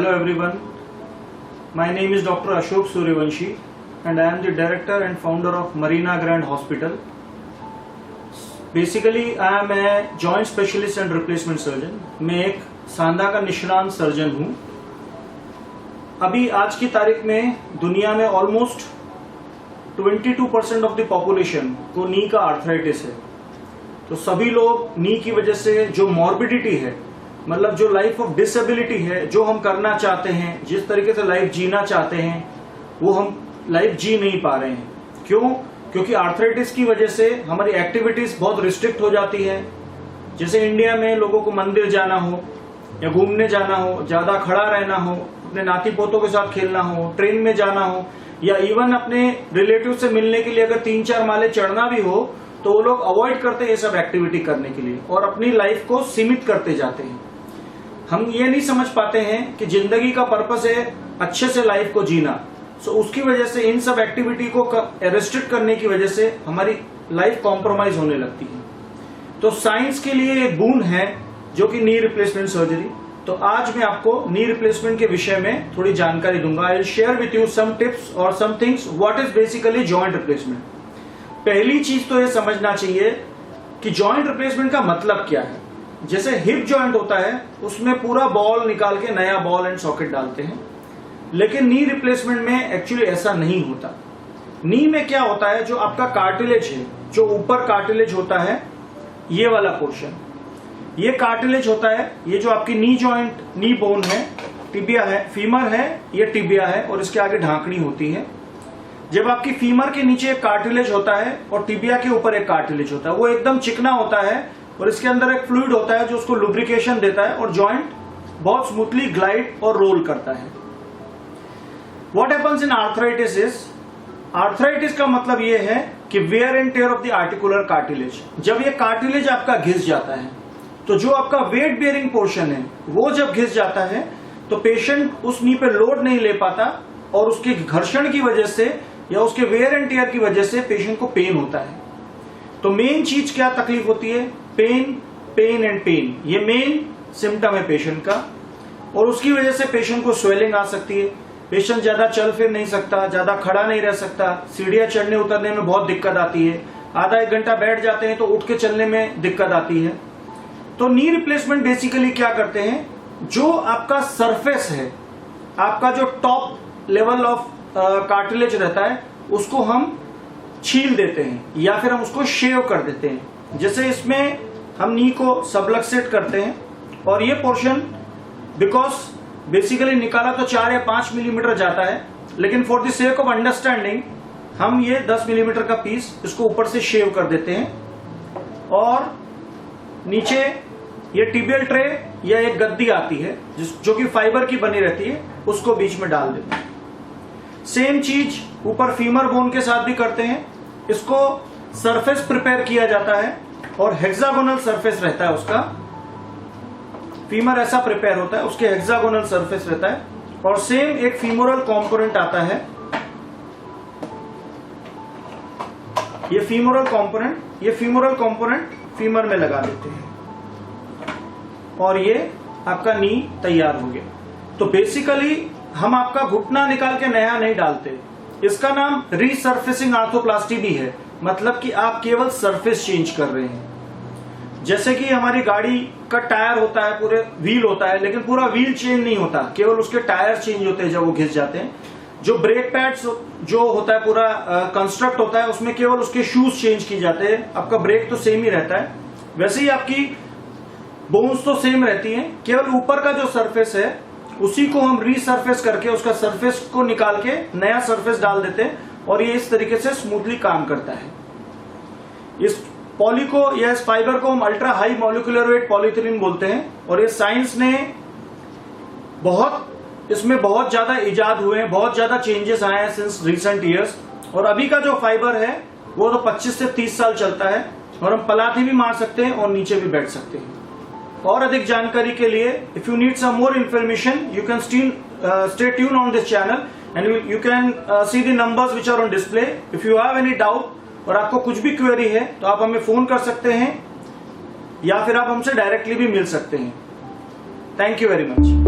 Hello everyone, my name is Dr. Ashok Suryavanshi and I am the director and founder of Marina Grand Hospital. Basically I am a joint specialist and replacement surgeon. मैं एक सांधा का निष्णात surgeon हूँ. अभी आज की तारीख में दुनिया में ऑलमोस्ट 22% ऑफ द पॉपुलेशन को नी का आर्थराइटिस है. तो सभी लोग नी की वजह से जो मॉर्बिडिटी है, मतलब जो लाइफ ऑफ डिसेबिलिटी है, जो हम करना चाहते हैं, जिस तरीके से लाइफ जीना चाहते हैं, वो हम लाइफ जी नहीं पा रहे हैं. क्यों? क्योंकि आर्थराइटिस की वजह से हमारी एक्टिविटीज बहुत रिस्ट्रिक्ट हो जाती है. जैसे इंडिया में लोगों को मंदिर जाना हो या घूमने जाना हो, ज्यादा खड़ा रहना हो, अपने नाती पोतों के साथ खेलना हो, ट्रेन में जाना हो, या इवन अपने रिलेटिव से मिलने के लिए अगर 3-4 माले चढ़ना भी हो तो वो लोग अवॉइड करते हैं ये सब एक्टिविटी करने के लिए और अपनी लाइफ को सीमित करते जाते हैं. हम ये नहीं समझ पाते हैं कि जिंदगी का पर्पस है अच्छे से लाइफ को जीना. सो उसकी वजह से इन सब एक्टिविटी को रेस्ट्रिक्ट करने की वजह से हमारी लाइफ कॉम्प्रोमाइज होने लगती है. तो साइंस के लिए एक बून है जो कि नी रिप्लेसमेंट सर्जरी. तो आज मैं आपको नी रिप्लेसमेंट के विषय में थोड़ी जानकारी दूंगा. I will share with you some tips और some things what is basically joint replacement. पहली चीज तो ये समझना चाहिए कि जॉइंट रिप्लेसमेंट का मतलब क्या है. जैसे हिप जॉइंट होता है उसमें पूरा बॉल निकाल के नया बॉल एंड सॉकेट डालते हैं, लेकिन नी रिप्लेसमेंट में एक्चुअली ऐसा नहीं होता. नी में क्या होता है, जो आपका कार्टिलेज है, जो ऊपर कार्टिलेज होता है, ये वाला पोर्शन, ये कार्टिलेज होता है. ये जो आपकी नी जॉइंट, नी बोन है, टिबिया है, फीमर है, ये टिबिया है और इसके आगे ढांकनी होती है. जब आपकी फीमर के नीचे एक कार्टिलेज होता है और टिबिया के ऊपर एक कार्टिलेज होता है, वो एकदम चिकना होता है और इसके अंदर एक फ्लूइड होता है जो उसको लुब्रिकेशन देता है और जॉइंट बहुत स्मूथली ग्लाइड और रोल करता है. What happens in arthritis is, arthritis का मतलब ये है कि wear and tear of the articular cartilage. जब ये कार्टिलेज आपका घिस जाता है तो जो आपका वेट बेयरिंग पोर्शन है वो जब घिस जाता है तो पेशेंट उस नी पे लोड नहीं ले पाता और उसके घर्षण की वजह से या उसके वेयर एंड टेयर की वजह से पेशेंट को पेन होता है. तो मेन चीज क्या तकलीफ होती है? Pain, pain and pain. ये मेन सिम्टम है पेशेंट का और उसकी वजह से पेशेंट को स्वेलिंग आ सकती है. पेशेंट ज्यादा चल फिर नहीं सकता, ज्यादा खड़ा नहीं रह सकता, सीढ़ियां चढ़ने उतरने में बहुत दिक्कत आती है, आधा 1 घंटा बैठ जाते हैं तो उठ के चलने में दिक्कत आती है. तो नी रिप्लेसमेंट बेसिकली क्या करते हैं, जो आपका सरफेस है, आपका जो टॉप लेवल ऑफ कार्टिलेज रहता है उसको हम छील देते हैं या फिर हम उसको शेव कर देते हैं. जैसे इसमें हम नी को सबलक्सेट करते हैं और ये पोर्शन बिकॉज बेसिकली निकाला तो 4 या 5 मिलीमीटर जाता है, लेकिन for the sake of understanding हम ये 10 मिलीमीटर का पीस इसको ऊपर से शेव कर देते हैं और नीचे ये टिबियल ट्रे या एक गद्दी आती है जो कि फाइबर की बनी रहती है, उसको बीच में डाल देते हैं. सेम चीज ऊपर फीमर बोन के साथ भी करते हैं. इसको सरफेस प्रिपेयर किया जाता है और हेक्सागोनल सरफेस रहता है उसका. फीमर ऐसा प्रिपेयर होता है, उसके हेक्सागोनल सरफेस रहता है और सेम एक फीमोरल कंपोनेंट आता है. ये फीमोरल कंपोनेंट फीमर में लगा देते हैं और ये आपका नी तैयार हो गया. तो बेसिकली हम आपका घुटना निकाल के नया नहीं डालते. इसका नाम रीसर्फेसिंग आर्थोप्लास्टी भी है, मतलब कि आप केवल सरफेस चेंज कर रहे हैं. जैसे कि हमारी गाड़ी का टायर होता है, पूरे व्हील होता है, लेकिन पूरा व्हील चेंज नहीं होता, केवल उसके टायर चेंज होते हैं जब वो घिस जाते हैं. जो ब्रेक पैड्स जो होता है पूरा कंस्ट्रक्ट होता है उसमें केवल उसके शूज चेंज किए जाते हैं. आपका ब्रेक तो सेम ही रहता है. वैसे ही आपकी बोन्स तो सेम रहती हैं, केवल ऊपर का जो सरफेस है उसी को हम रीसर्फेस करके उसका सरफेस को निकाल के नया सरफेस डाल देते हैं और ये इस तरीके से स्मूथली काम करता है. इस पॉली को या इस फाइबर को हम ultra high molecular weight polythene बोलते हैं और ये साइंस ने इसमें बहुत ज्यादा इजाद हुए हैं, बहुत ज्यादा चेंजेस आए हैं सिंस रिसेंट ईयर्स. और अभी का जो फाइबर है वो तो 25 से 30 साल चलता है और हम पलाथी भी मार सकते हैं और नीचे भी बैठ सकते हैं. और अधिक जानकारी के लिए if you need some more information you can stay tune on this channel and you can see the numbers which are on display. If you have any doubt और आपको कुछ भी क्वेरी है तो आप हमें फोन कर सकते हैं या फिर आप हमसे डायरेक्टली भी मिल सकते हैं. Thank you very much.